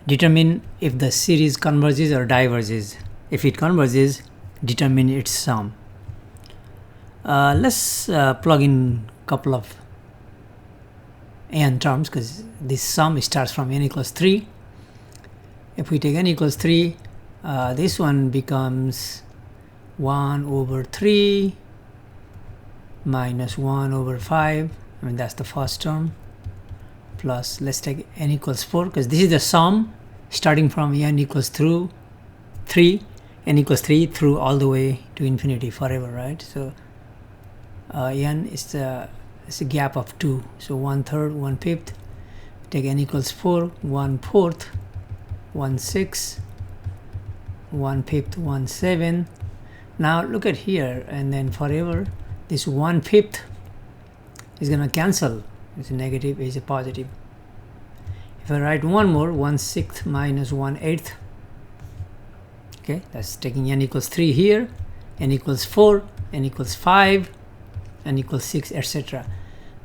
Determine if the series converges or diverges. If it converges, determine its sum. Let's plug in a couple of n terms, because this sum starts from n equals 3. If we take n equals 3, this one becomes 1 over 3 minus 1 over 5. That's the first term, plus let's take n equals 4, because this is the sum starting from n equals through 3, n equals 3 through all the way to infinity forever, right? So n is it's a gap of 2, so 1/3, 1/5. Take n equals 4, 1/4, 1/6, 1/5, 1/7. Now look at here, and then forever this 1/5 is going to cancel. It's a negative, it's a positive. If I write one more, 1/6 minus 1/8. Okay, that's taking n equals 3 here, n equals 4, n equals 5, n equals 6, etc.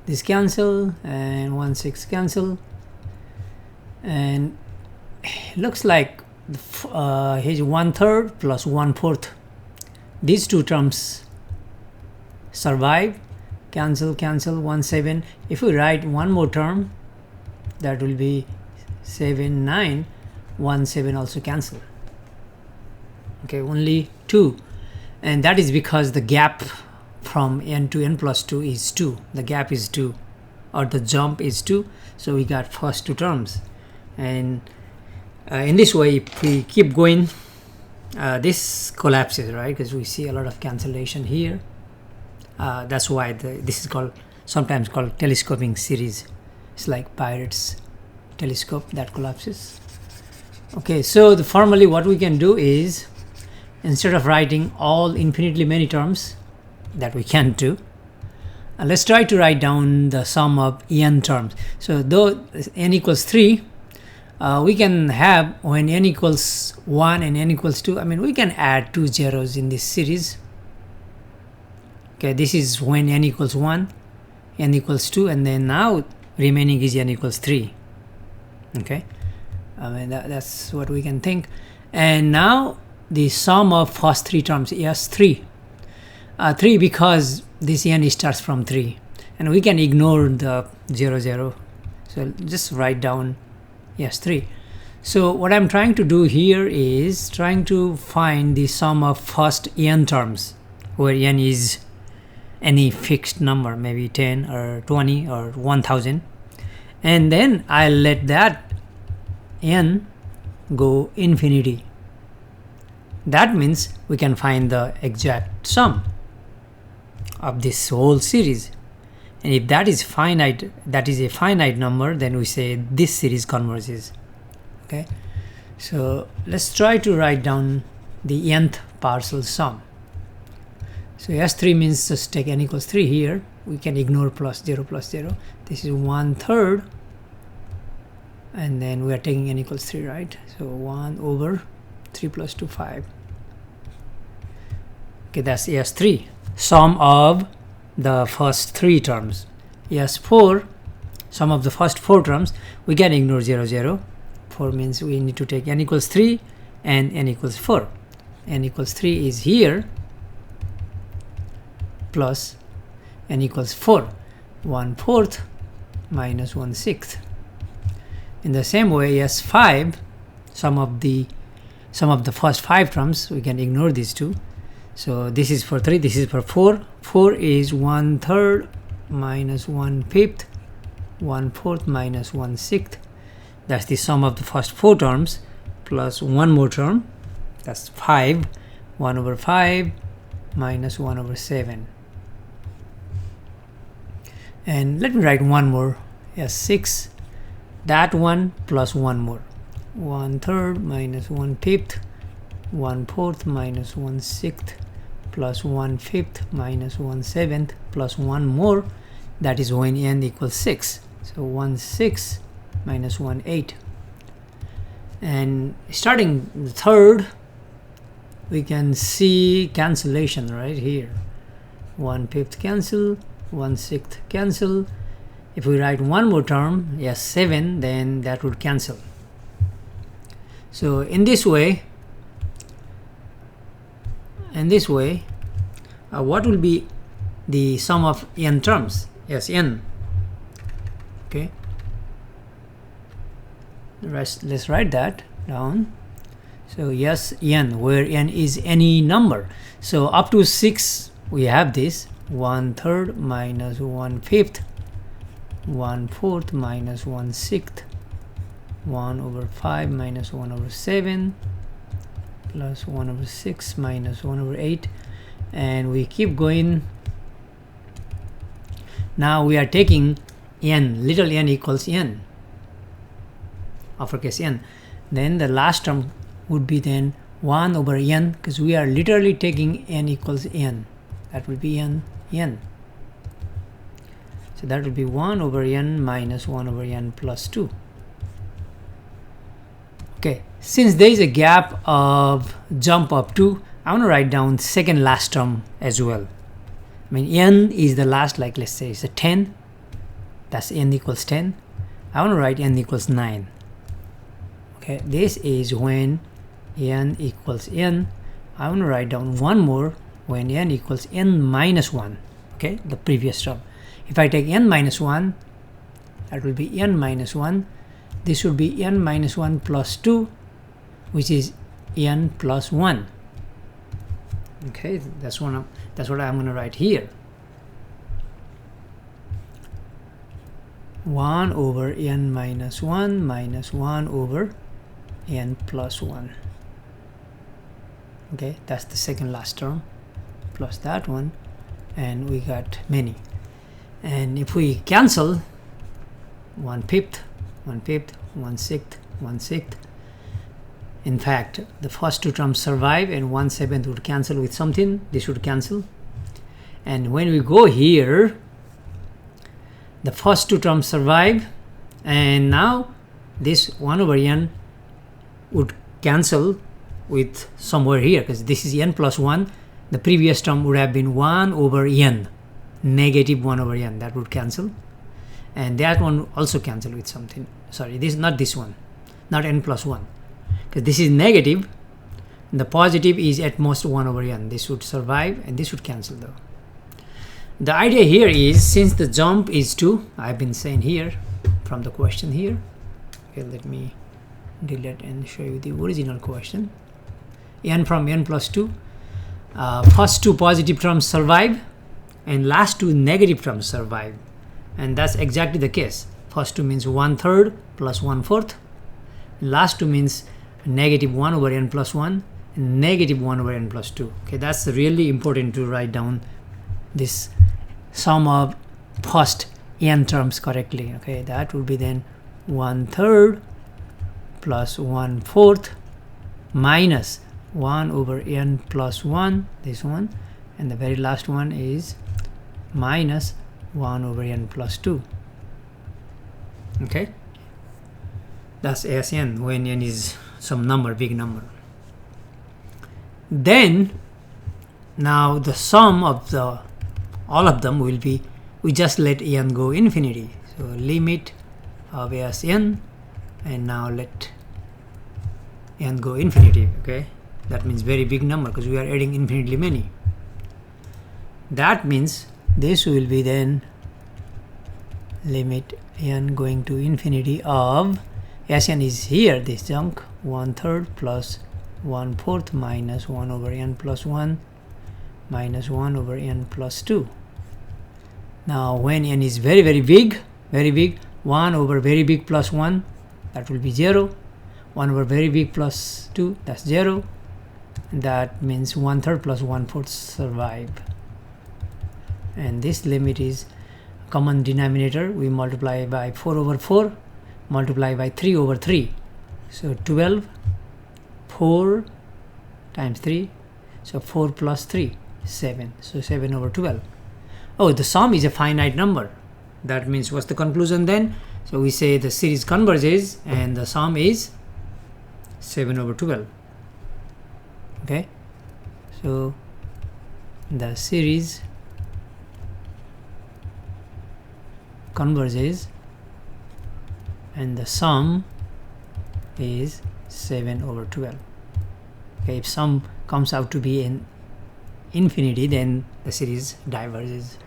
This cancel, and 1/6 cancel, and it looks like here's 1/3 plus 1/4. These two terms survive, cancel, cancel, 1/7. If we write one more term, that will be 7, 9, 1/7 also cancel. Okay, only 2, and that is because the gap from n to n plus 2 is 2. The gap is 2, or the jump is 2. So we got first two terms, and in this way, if we keep going, this collapses, right? Because we see a lot of cancellation here. That's why this is sometimes called telescoping series. It's like Pirates telescope that collapses. Okay, so formally what we can do is, instead of writing all infinitely many terms that we can't do, let's try to write down the sum of n terms. So though n equals 3, we can have, when n equals 1 and n equals 2, we can add 2 zeros in this series. Okay, this is when n equals 1, n equals 2, and then now remaining is n equals 3. Okay, that's what we can think. And now the sum of first three terms, yes, 3. 3 because this n starts from 3, and we can ignore the 0, 0. So just write down, yes, 3. So what I'm trying to do here is trying to find the sum of first n terms, where n is any fixed number, maybe 10 or 20 or 1000, and then I'll let that n go infinity. That means we can find the exact sum of this whole series, and if that is finite, that is a finite number, then we say this series converges. Okay, so let's try to write down the nth partial sum. So S3 means just take n equals 3 here. We can ignore plus 0, plus 0. This is 1/3, and then we are taking n equals 3, right? So 1 over 3 plus 2, 5. Okay, that's S3, sum of the first 3 terms. S4, sum of the first 4 terms, we can ignore 0, 0. 4 means we need to take n equals 3 and n equals 4. N equals 3 is here, plus n equals 4, 1/4 minus 1/6. In the same way, S5, sum of the first 5 terms, we can ignore these two. So this is for 3, this is for 4. 4 is 1/3 minus 1/5, 1/4 minus 1/6. That's the sum of the first 4 terms, plus one more term, that's 5, 1 over 5 minus 1 over 7. And let me write one more, S6, that one plus one more, 1/3 minus 1/5, 1/4 minus 1/6, plus 1/5 minus 1/7, plus one more, that is when n equals 6. So 1/6 minus 1/8. And starting the third, we can see cancellation right here. 1/5 cancel, 1/6 cancel. If we write one more term, yes, 7, then that would cancel. So in this way, what will be the sum of n terms? Yes, n. Okay, let's write that down. So yes, n, where n is any number. So up to 6 we have this 1/3 minus 1/5, 1/4 minus 1/6, 1/5 minus 1/7, plus 1/6 minus 1/8, and we keep going. Now we are taking n, little n equals n, uppercase n. Then the last term would be then 1/n, because we are literally taking n equals n. That will be n. So that will be 1/n minus 1/n plus 2. Okay, since there is a gap of jump up to, I want to write down second last term as well. I mean, n is the last, like let's say it's a 10, that's n equals 10. I want to write n equals 9. Okay, this is when n equals n. I want to write down one more when n equals n minus 1. Okay, the previous term. If I take n minus 1, that will be n minus 1. This would be n minus 1 plus 2, which is n plus 1. Okay, that's what I'm going to write here. 1/n minus 1 minus 1/n plus 1. Okay, that's the second last term plus that one, and we got many. And if we cancel 1/5, 1/5, 1/6, 1/6, in fact the first two terms survive, and 1/7 would cancel with something. This would cancel, and when we go here, the first two terms survive, and now this 1/n would cancel with somewhere here, because this is n plus 1. The previous term would have been 1/n, negative 1/n. That would cancel, and that one also cancel with something. Sorry, this is not this one, not n plus 1, because this is negative. The positive is at most 1/n. This would survive, and this would cancel though. The idea here is, since the jump is 2, I've been saying here from the question here. Okay, let me delete and show you the original question. N from n plus 2. First two positive terms survive, and last two negative terms survive, and that's exactly the case. First two means 1/3 plus 1/4. Last two means negative 1/n plus 1 and negative 1/n plus 2. Okay, that's really important to write down this sum of first n terms correctly. Okay, that would be then 1/3 plus 1/4 minus 1/n plus 1, this one, and the very last one is minus 1/n plus 2. Okay, that's as n, when n is some number, big number. Then now the sum of all of them will be, we just let n go infinity. So limit of as n, and now let n go infinity. Okay, that means very big number, because we are adding infinitely many. That means this will be then limit n going to infinity of, Sn is here, this chunk, 1/3 plus 1/4 minus 1/n plus 1 minus 1/n plus 2. Now when n is very big, 1 over very big plus 1, that will be 0. 1 over very big plus 2, that's 0. That means 1/3 plus 1/4 survive. And this limit is common denominator. We multiply by 4/4, multiply by 3/3. So 12, 4 times 3, so 4 plus 3, 7. So 7/12. Oh, the sum is a finite number. That means, what's the conclusion then? So we say the series converges and the sum is 7/12. Okay, so the series converges and the sum is 7 over 12. Okay, if sum comes out to be in infinity, then the series diverges.